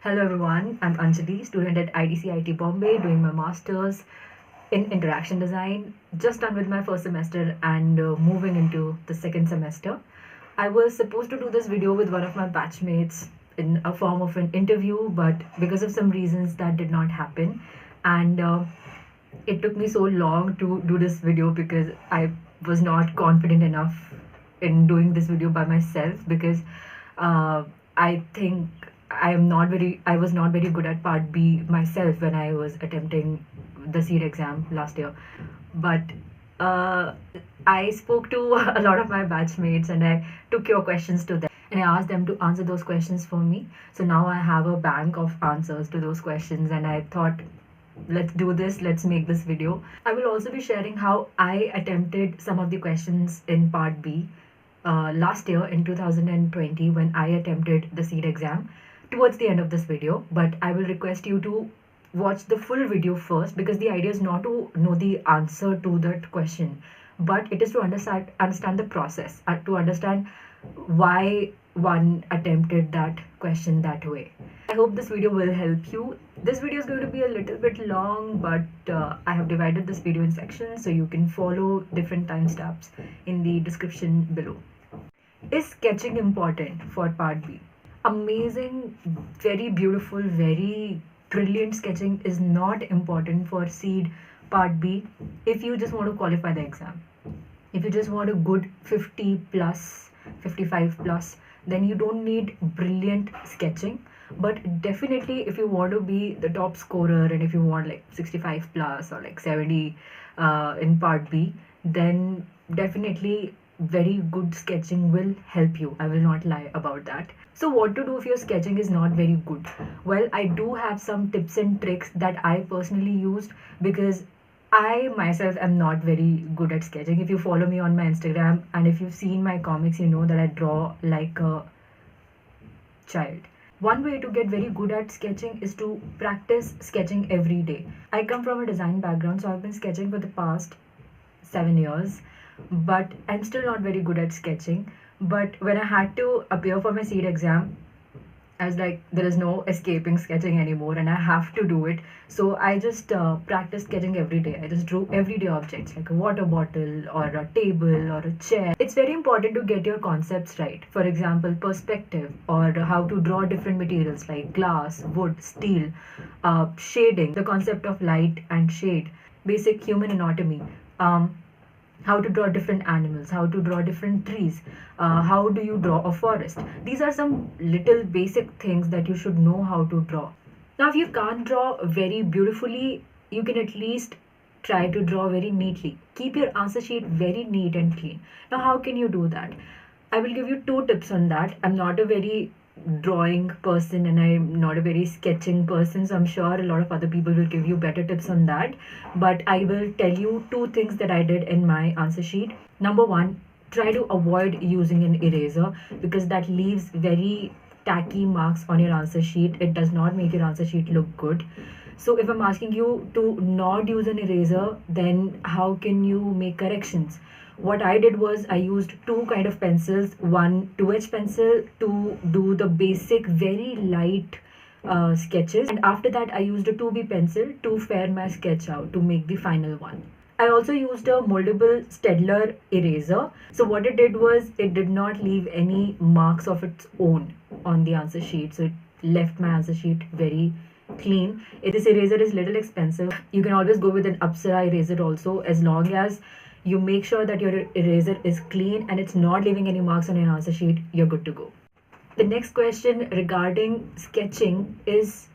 Hello everyone, I'm Anjali, student at IDC IIT Bombay, doing my masters in interaction design. Just done with my first semester and moving into the second semester. I was supposed to do this video with one of my batchmates in a form of an interview, but because of some reasons that did not happen. And it took me so long to do this video because I was not confident enough in doing this video by myself because uh, I think I was not very good at part B myself when I was attempting the CEED exam last year. But uh, I spoke to a lot of my batchmates and I took your questions to them and I asked them to answer those questions for me. So now I have a bank of answers to those questions and I thought, let's do this, let's make this video. I will also be sharing how I attempted some of the questions in part B last year in 2020 when I attempted the CEED exam towards the end of this video, but I will request you to watch the full video first because the idea is not to know the answer to that question, but it is to understand the process, to understand why one attempted that question that way. I hope this video will help you. This video is going to be a little bit long, but I have divided this video in sections so you can follow different timestamps in the description below. Is sketching important for part B? Amazing, very beautiful, very brilliant sketching is not important for CEED part B if you just want to qualify the exam. If you just want a good 50 plus, 55 plus, then you don't need brilliant sketching. But definitely if you want to be the top scorer and if you want like 65 plus or like 70 in part B, then definitely very good sketching will help you. I will not lie about that. So what to do if your sketching is not very good? Well, I do have some tips and tricks that I personally used because I myself am not very good at sketching. If you follow me on my Instagram and if you've seen my comics, you know that I draw like a child. One way to get very good at sketching is to practice sketching every day. I come from a design background, so I've been sketching for the past 7 years, but I'm still not very good at sketching. But when I had to appear for my CEED exam, I was like, there is no escaping sketching anymore and I have to do it. So I just practiced sketching every day. I just drew everyday objects like a water bottle or a table or a chair. It's very important to get your concepts right. For example, perspective or how to draw different materials like glass, wood, steel, shading, the concept of light and shade, basic human anatomy. How to draw different animals, how to draw different trees, how do you draw a forest. These are some little basic things that you should know how to draw. Now, if you can't draw very beautifully, you can at least try to draw very neatly. Keep your answer sheet very neat and clean. Now, how can you do that? I will give you 2 tips on that. I'm not a very drawing person and I'm not a very sketching person, so I'm sure a lot of other people will give you better tips on that, but I will tell you 2 things that I did in my answer sheet. Number 1, try to avoid using an eraser because that leaves very tacky marks on your answer sheet. It does not make your answer sheet look good. So if I'm asking you to not use an eraser, then how can you make corrections? What I did was I used 2 kind of pencils, one 2H pencil to do the basic very light sketches, and after that I used a 2B pencil to fair my sketch out to make the final one. I also used a moldable Stedler eraser. So what it did was it did not leave any marks of its own on the answer sheet. So it left my answer sheet very clean. This eraser is little expensive. You can always go with an Apsara eraser also, as long as you make sure that your eraser is clean and it's not leaving any marks on your answer sheet, you're good to go. The next question regarding sketching is,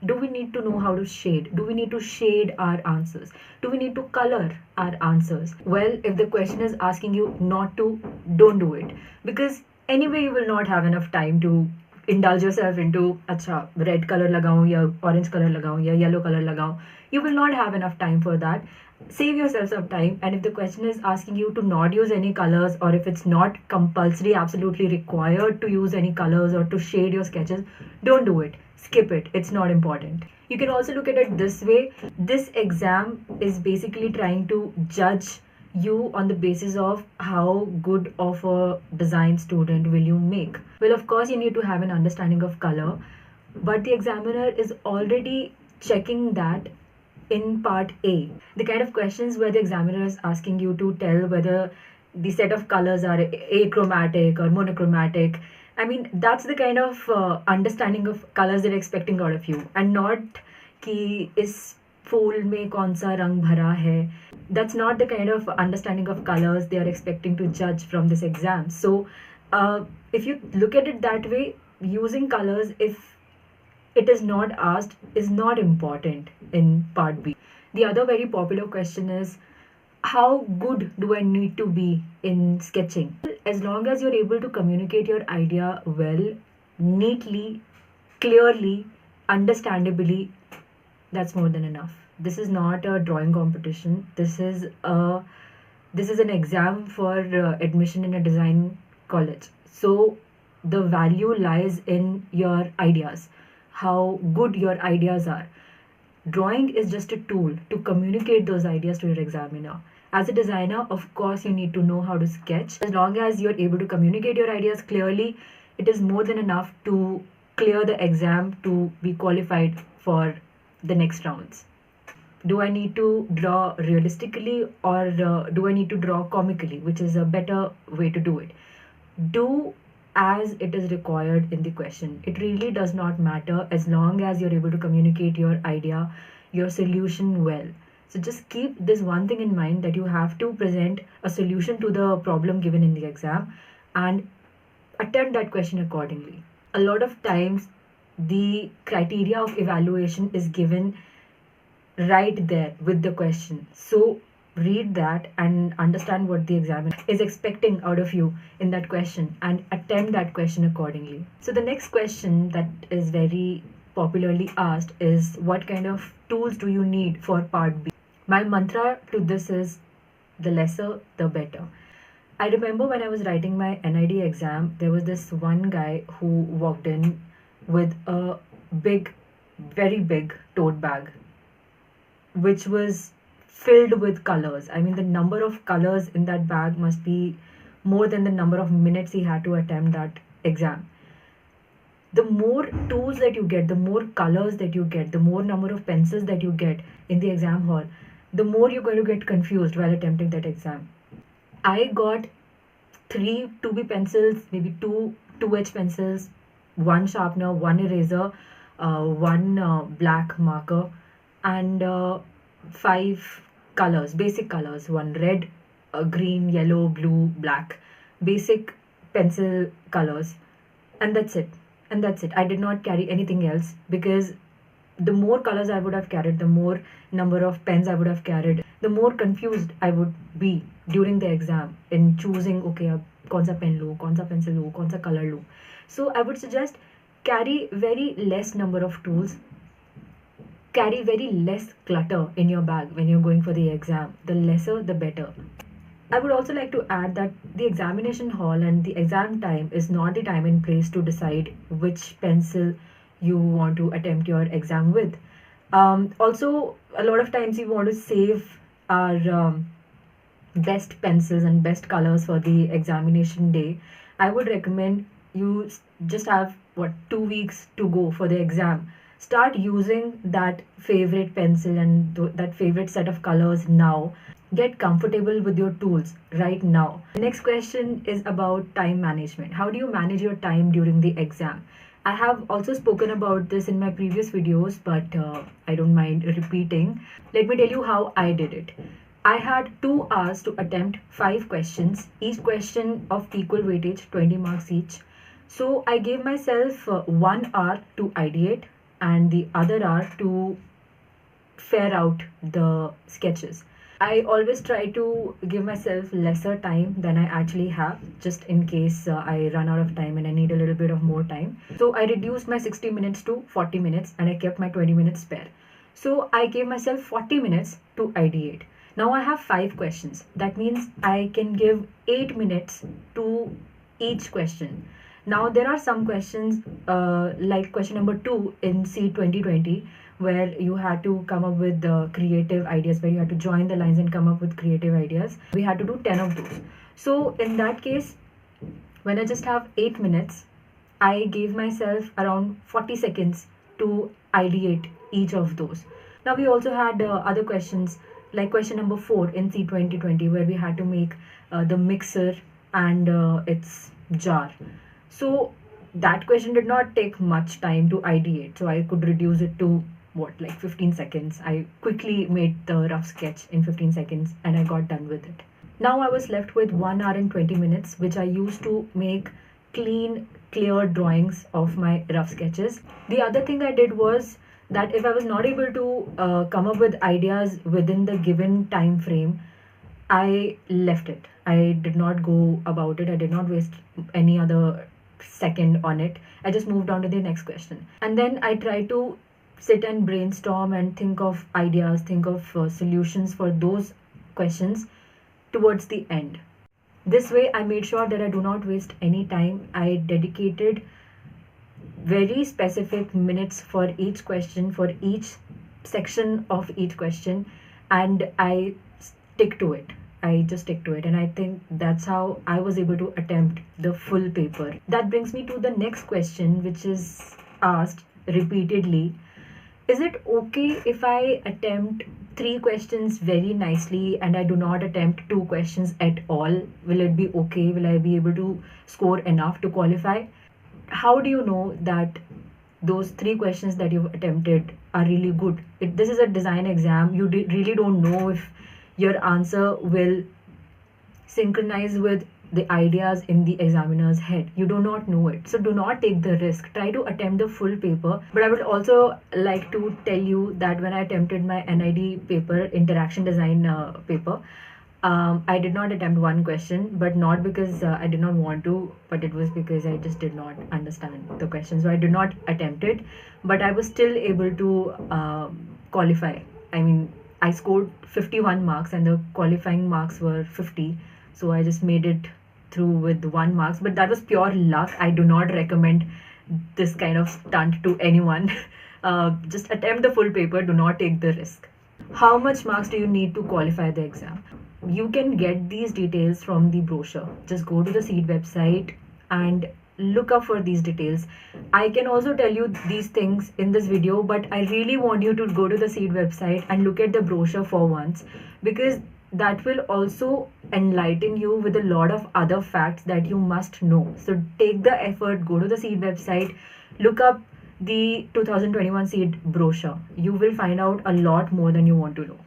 do we need to know how to shade? Do we need to shade our answers? Do we need to color our answers? Well, if the question is asking you not to, don't do it. Because anyway, you will not have enough time to indulge yourself into, acha, red color lagaun, ya orange color lagaun, ya yellow color lagaun. You will not have enough time for that. Save yourself some time, and if the question is asking you to not use any colors, or if it's not compulsory, absolutely required to use any colors or to shade your sketches, don't do it. Skip it. It's not important. You can also look at it this way. This exam is basically trying to judge you on the basis of how good of a design student will you make. Well, of course, you need to have an understanding of color, but the examiner is already checking that in part A. The kind of questions where the examiner is asking you to tell whether the set of colors are achromatic or monochromatic. I mean, that's the kind of understanding of colors they're expecting out of you, and not कि इस फूल में कौन सा रंग भरा है. That's not the kind of understanding of colors they are expecting to judge from this exam. So, if you look at it that way, using colors, if it is not asked, is not important in part B. The other very popular question is, how good do I need to be in sketching? As long as you're able to communicate your idea well, neatly, clearly, understandably, that's more than enough. This is not a drawing competition. This is an exam for admission in a design college. So the value lies in your ideas, how good your ideas are. Drawing is just a tool to communicate those ideas to your examiner. As a designer, of course, you need to know how to sketch. As long as you're able to communicate your ideas clearly, it is more than enough to clear the exam to be qualified for the next rounds. Do I need to draw realistically, or do I need to draw comically, which is a better way to do it? Do as it is required in the question. It really does not matter as long as you're able to communicate your idea, your solution well. So just keep this one thing in mind, that you have to present a solution to the problem given in the exam and attempt that question accordingly. A lot of times the criteria of evaluation is given right there with the question. So read that and understand what the examiner is expecting out of you in that question and attempt that question accordingly. So the next question that is very popularly asked is, what kind of tools do you need for part B? My mantra to this is, the lesser the better. I remember when I was writing my NID exam, there was this one guy who walked in with a big, very big tote bag, which was filled with colors. I mean, the number of colors in that bag must be more than the number of minutes he had to attempt that exam. The more tools that you get, the more colors that you get, the more number of pencils that you get in the exam hall, the more you're going to get confused while attempting that exam. I got 3 2B pencils, maybe 2H pencils, 1 sharpener, 1 eraser, 1 black marker, and 5 colors, basic colors, 1 red, green, yellow, blue, black, basic pencil colors, and that's it. And that's it. I did not carry anything else, because the more colors I would have carried, the more number of pens I would have carried, the more confused I would be during the exam in choosing, okay, अब कौन सा pen लूँ, कौन सा pencil लूँ, कौन सा color लूँ. So I would suggest, carry very less number of tools, carry very less clutter in your bag when you're going for the exam. The lesser, the better. I would also like to add that the examination hall and the exam time is not the time and place to decide which pencil you want to attempt your exam with. Also, a lot of times we want to save our best pencils and best colors for the examination day. I would recommend you just have 2 weeks to go for the exam. Start using that favorite pencil and that favorite set of colors now. Get comfortable with your tools right now. The next question is about time management. How do you manage your time during the exam? I have also spoken about this in my previous videos, but I don't mind repeating. Let me tell you how I did it. I had 2 hours to attempt 5 questions, each question of equal weightage, 20 marks each. So I gave myself 1 hour to ideate and the other hour to fare out the sketches. I always try to give myself lesser time than I actually have, just in case I run out of time and I need a little bit of more time. So I reduced my 60 minutes to 40 minutes and I kept my 20 minutes spare. So I gave myself 40 minutes to ideate. Now I have 5 questions. That means I can give 8 minutes to each question. Now there are some questions like question number 2 in CEED 2020, where you had to come up with creative ideas, where you had to join the lines and come up with creative ideas. We had to do 10 of those. So in that case, when I just have 8 minutes, I gave myself around 40 seconds to ideate each of those. Now we also had other questions like question number 4 in C2020 where we had to make the mixer and its jar. So that question did not take much time to ideate. So I could reduce it to what, like 15 seconds. I quickly made the rough sketch in 15 seconds and I got done with it. Now I was left with 1 hour and 20 minutes, which I used to make clean, clear drawings of my rough sketches. The other thing I did was that if I was not able to come up with ideas within the given time frame, I left it. I did not go about it. I did not waste any other second on it. I just moved on to the next question. And then I tried to sit and brainstorm and think of ideas, think of solutions for those questions towards the end. This way, I made sure that I do not waste any time. I dedicated very specific minutes for each question, for each section of each question, and I stick to it. I just stick to it, and I think that's how I was able to attempt the full paper. That brings me to the next question, which is asked repeatedly. Is it okay if I attempt 3 questions very nicely and I do not attempt 2 questions at all? Will it be okay? Will I be able to score enough to qualify? How do you know that those 3 questions that you've attempted are really good? This is a design exam. You really don't know if your answer will synchronize with the ideas in the examiner's head. You do not know it. So do not take the risk. Try to attempt the full paper. But I would also like to tell you that when I attempted my NID paper, interaction design paper, I did not attempt 1 question, but not because I did not want to, but it was because I just did not understand the question. So I did not attempt it, but I was still able to qualify. I mean, I scored 51 marks and the qualifying marks were 50. So I just made it through with 1 marks, but that was pure luck. I do not recommend this kind of stunt to anyone. Just attempt the full paper, do not take the risk. How much marks do you need to qualify the exam? You can get these details from the brochure. Just go to the CEED website and look up for these details. I can also tell you these things in this video, but I really want you to go to the CEED website and look at the brochure for once, because that will also enlighten you with a lot of other facts that you must know. So take the effort, go to the CEED website, look up the 2021 CEED brochure. You will find out a lot more than you want to know.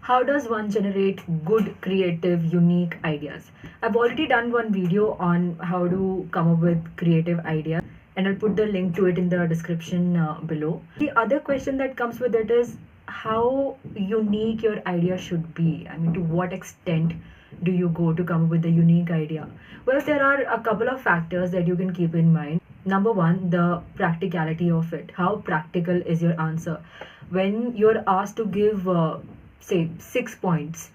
How does one generate good, creative, unique ideas? I've already done one video on how to come up with creative ideas, and I'll put the link to it in the description below. The other question that comes with it is how unique your idea should be. I mean, to what extent do you go to come up with a unique idea? Well, there are a couple of factors that you can keep in mind. Number one, the practicality of it. How practical is your answer? When you're asked to give say 6 points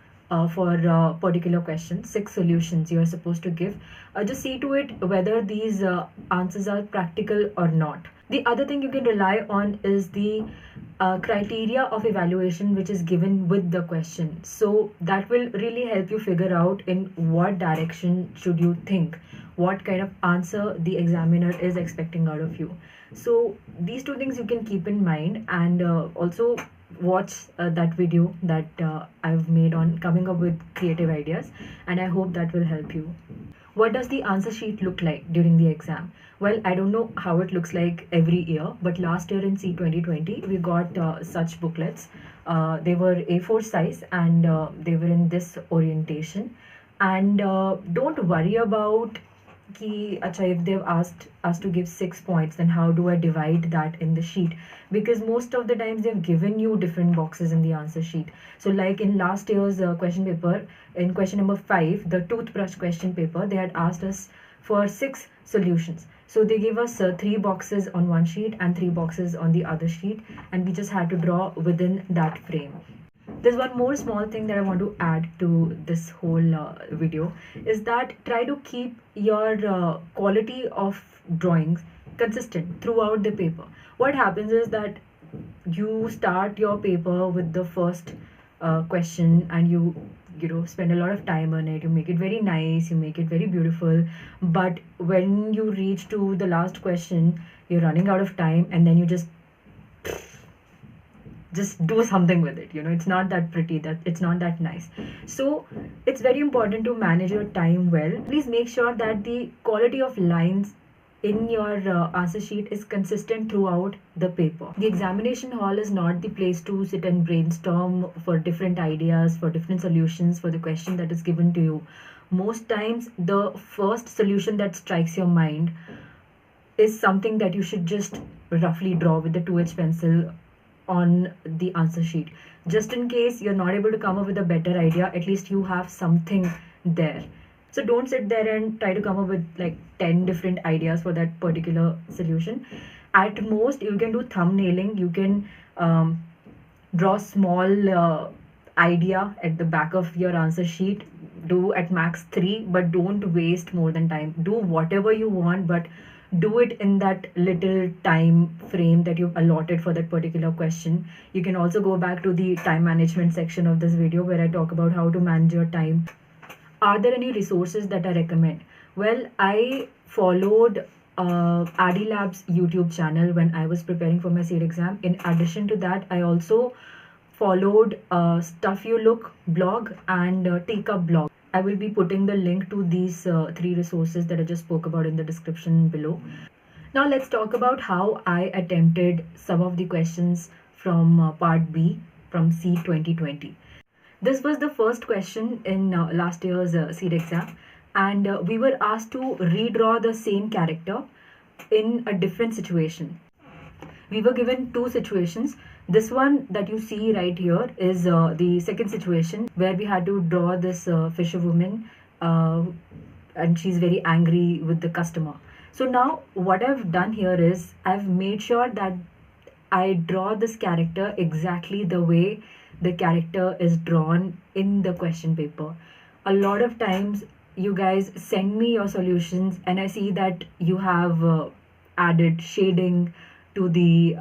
for a particular question, 6 solutions you are supposed to give, just see to it whether these answers are practical or not. The other thing you can rely on is the criteria of evaluation which is given with the question. So that will really help you figure out in what direction should you think, what kind of answer the examiner is expecting out of you. So these 2 things you can keep in mind, and also watch that video that I've made on coming up with creative ideas, and I hope that will help you. What does the answer sheet look like during the exam? Well, I don't know how it looks like every year, but last year in CEED 2020 we got such booklets. They were A4 size, and they were in this orientation. And don't worry about if they've asked us to give 6 points, then how do I divide that in the sheet? Because most of the times they've given you different boxes in the answer sheet. So like in last year's question paper, in question number 5, the toothbrush question paper, they had asked us for 6 solutions. So they gave us 3 boxes on one sheet and 3 boxes on the other sheet, and we just had to draw within that frame. There's one more small thing that I want to add to this whole video, is that try to keep your quality of drawings consistent throughout the paper. What happens is that you start your paper with the first question and you spend a lot of time on it, you make it very nice, you make it very beautiful, but when you reach to the last question, you're running out of time, and then you just do something with it. It's not that pretty, that it's not that nice. So it's very important to manage your time well. Please make sure that the quality of lines in your answer sheet is consistent throughout the paper. The examination hall is not the place to sit and brainstorm for different ideas, for different solutions for the question that is given to you. Most times the first solution that strikes your mind is something that you should just roughly draw with the 2H pencil on the answer sheet. Just in case you're not able to come up with a better idea, at least you have something there. So don't sit there and try to come up with like 10 different ideas for that particular solution. At most, you can do thumbnailing. You can draw small idea at the back of your answer sheet. Do at max 3, but don't waste more than time. Do whatever you want, but do it in that little time frame that you've allotted for that particular question. You can also go back to the time management section of this video where I talk about how to manage your time. Are there any resources that I recommend? Well, I followed Adi Lab's YouTube channel when I was preparing for my CEED exam. In addition to that, I also followed Stuff You Look blog and Take Up blog. I will be putting the link to these 3 resources that I just spoke about in the description below. Now let's talk about how I attempted some of the questions from part B from CEED 2020. This was the first question in last year's CEED exam, and we were asked to redraw the same character in a different situation. We were given 2 situations. This one that you see right here is the second situation where we had to draw this fisherwoman and she's very angry with the customer. So now what I've done here is I've made sure that I draw this character exactly the way the character is drawn in the question paper. A lot of times you guys send me your solutions and I see that you have added shading to the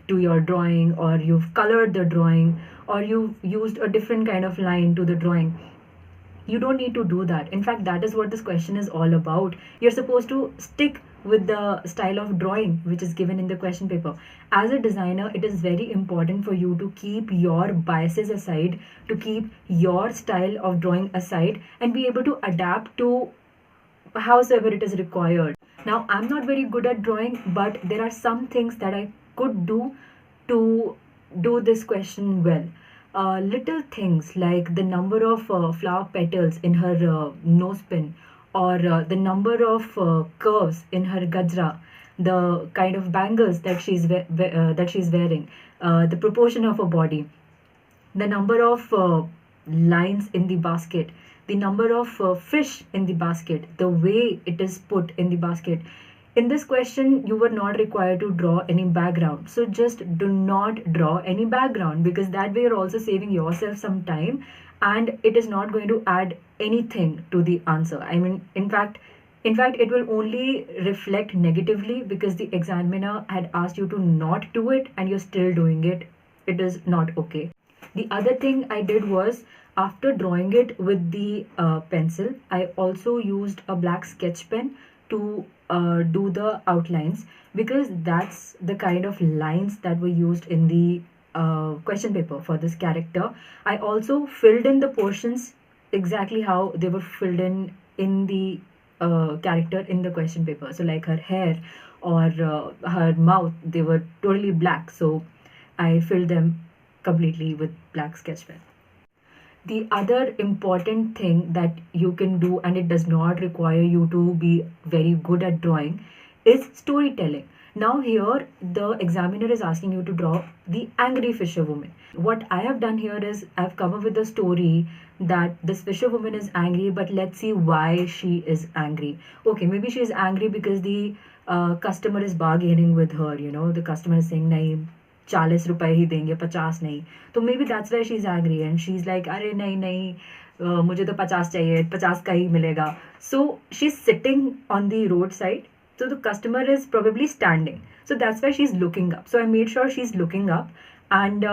to your drawing, or you've colored the drawing, or you've used a different kind of line to the drawing. You don't need to do that. In fact, that is what this question is all about. You're supposed to stick with the style of drawing which is given in the question paper. As a designer, it is very important for you to keep your biases aside, to keep your style of drawing aside, and be able to adapt to howsoever it is required. Now, I'm not very good at drawing, but there are some things that I could do to do this question well. Little things like the number of flower petals in her nose pin, or the number of curves in her gajra, the kind of bangles that she's wearing, the proportion of her body, the number of lines in the basket, the number of fish in the basket, the way it is put in the basket. In this question, you were not required to draw any background. So just do not draw any background, because that way you're also saving yourself some time and it is not going to add anything to the answer. I mean, in fact, it will only reflect negatively because the examiner had asked you to not do it and you're still doing it. It is not okay. The other thing I did was, after drawing it with the pencil, I also used a black sketch pen to do the outlines, because that's the kind of lines that were used in the question paper for this character. I also filled in the portions exactly how they were filled in the character in the question paper. So like her hair or her mouth, they were totally black, so I filled them completely with black sketch pen. The other important thing that you can do, and it does not require you to be very good at drawing, is storytelling. Now here the examiner is asking you to draw the angry fisherwoman. What I have done here is I've come up with a story that this fisherwoman is angry, but let's see why she is angry. Okay, maybe she is angry because the customer is bargaining with her. The customer is saying, nahi, 40 रुपए ही देंगे, 50 नहीं. तो maybe that's why she's angry and she's like, अरे नहीं नहीं, मुझे तो 50 चाहिए, 50 का ही मिलेगा. So she's sitting on the roadside. So the customer is probably standing. So that's why she's looking up. So I made sure she's looking up, and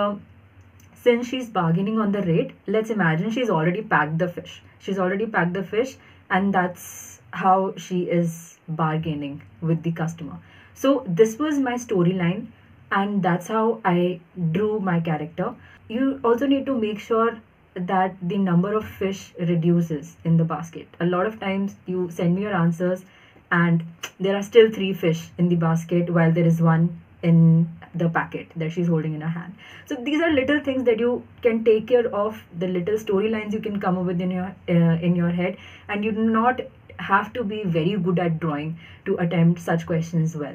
Since she's bargaining on the rate, let's imagine she's already packed the fish. She's already packed the fish, and that's how she is bargaining with the customer. So, this was my storyline, and that's how I drew my character. You also need to make sure that the number of fish reduces in the basket. A lot of times, you send me your answers, and there are still three fish in the basket while there is one in the packet that she's holding in her hand. So these are little things that you can take care of, the little storylines you can come up with in your head, and you do not have to be very good at drawing to attempt such questions well.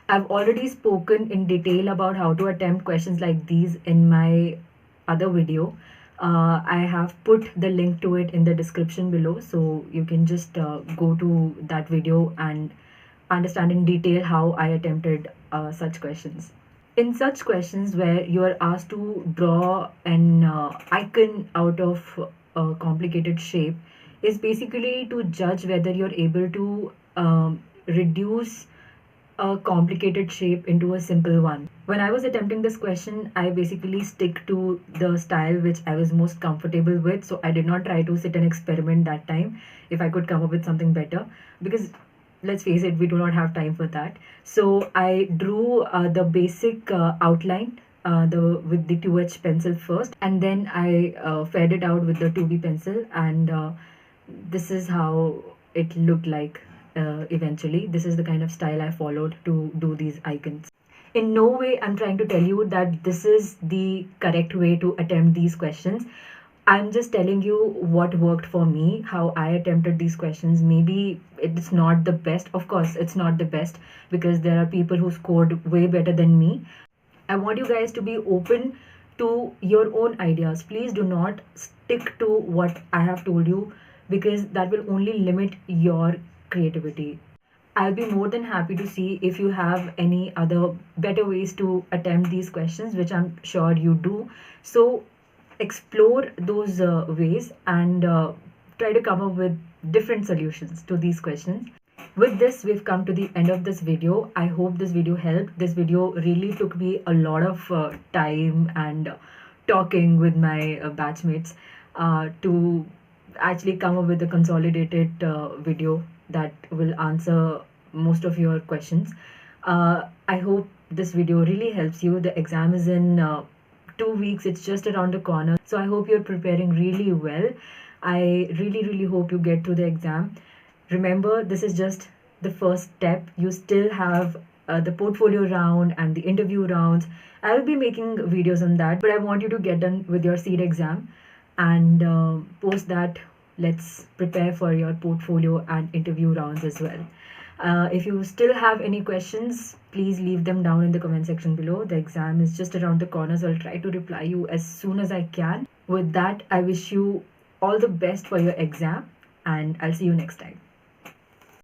I've already spoken in detail about how to attempt questions like these in my other video. I have put the link to it in the description below, so you can just go to that video and understand in detail how I attempted such questions. In such questions where you are asked to draw an icon out of a complicated shape, is basically to judge whether you're able to reduce a complicated shape into a simple one. When I was attempting this question, I basically stick to the style which I was most comfortable with. So I did not try to sit and experiment that time if I could come up with something better, because let's face it, we do not have time for that. So I drew the basic outline with the 2H pencil first, and then I fed it out with the 2B pencil, and this is how it looked like. Eventually, this is the kind of style I followed to do these icons. In no way I'm trying to tell you that this is the correct way to attempt these questions. I'm just telling you what worked for me, how I attempted these questions. Maybe it's not the best. Of course, it's not the best, because there are people who scored way better than me. I want you guys to be open to your own ideas. Please do not stick to what I have told you, because that will only limit your creativity. I'll be more than happy to see if you have any other better ways to attempt these questions, which I'm sure you do. So explore those ways and try to come up with different solutions to these questions. With this, we've come to the end of this video. I hope this video helped. This video really took me a lot of time and talking with my batchmates to actually come up with a consolidated video that will answer most of your questions. I hope this video really helps you. The exam is in 2 weeks, it's just around the corner. So I hope you're preparing really well. I really hope you get through the exam. Remember, this is just the first step. You still have the portfolio round and the interview rounds. I will be making videos on that, but I want you to get done with your CEED exam, and post that, let's prepare for your portfolio and interview rounds as well. If you still have any questions, please leave them down in the comment section below. The exam is just around the corner, so I'll try to reply you as soon as I can. With that, I wish you all the best for your exam, and I'll see you next time.